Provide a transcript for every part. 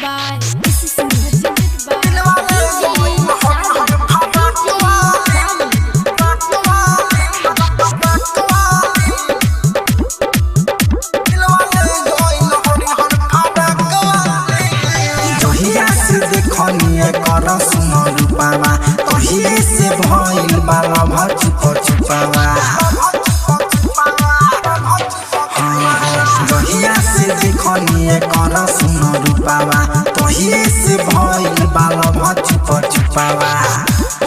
by this is presented by रूपावा कहिए से भइल बाला भचुप चुपावा जहिया से देखनिए कर सुन रूपावा कहिए से भइल बाला भचुप चुपावा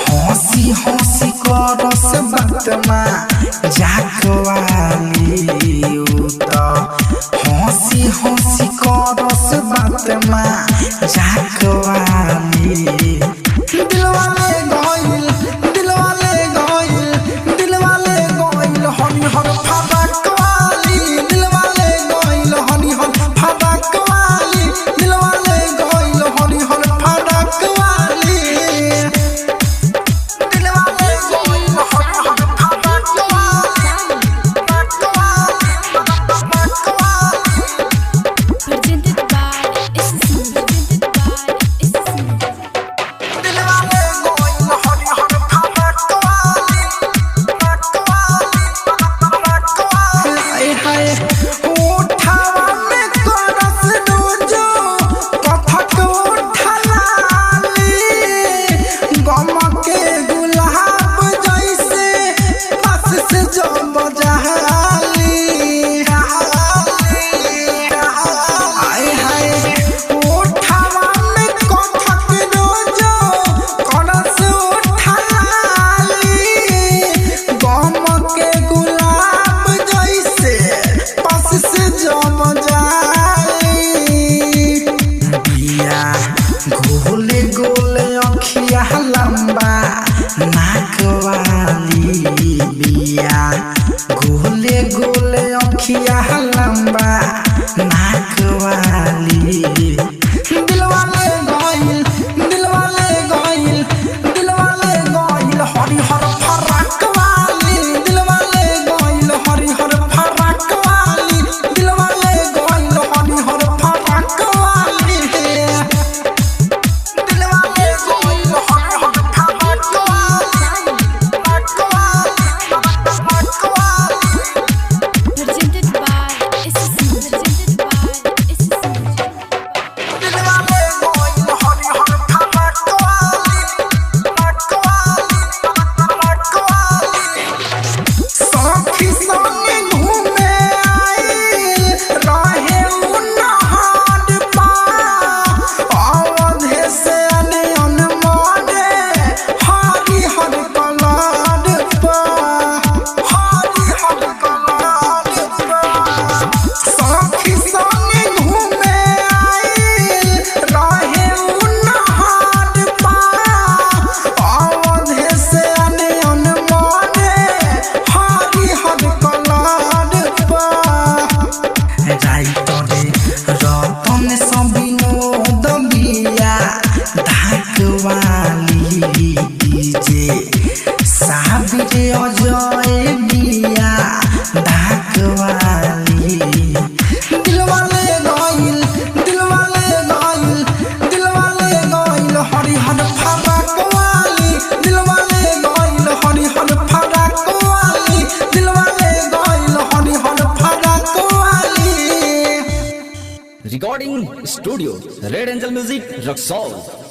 हंसी हंसी कर से बातमा जाकवाली उत हंसी हंसी कर से बातमा जाकवाली लंबा नाकवाली बिया गोले गोले अखिया लंबा नाकवाली दिलवाले गइल हरि हर फरक वाली दिलवाले गइल हरि हर फरक वाली दिलवाले गइल हरि हर फरक वाली साबिरे अजय बिया धाकवाली दिलवाले गइल हरि हर फरक वाली दिलवाले गइल हरि हर फरक वाली दिलवाले गइल हरि हर फरक वाली। Recording studio red angel music Raxaul.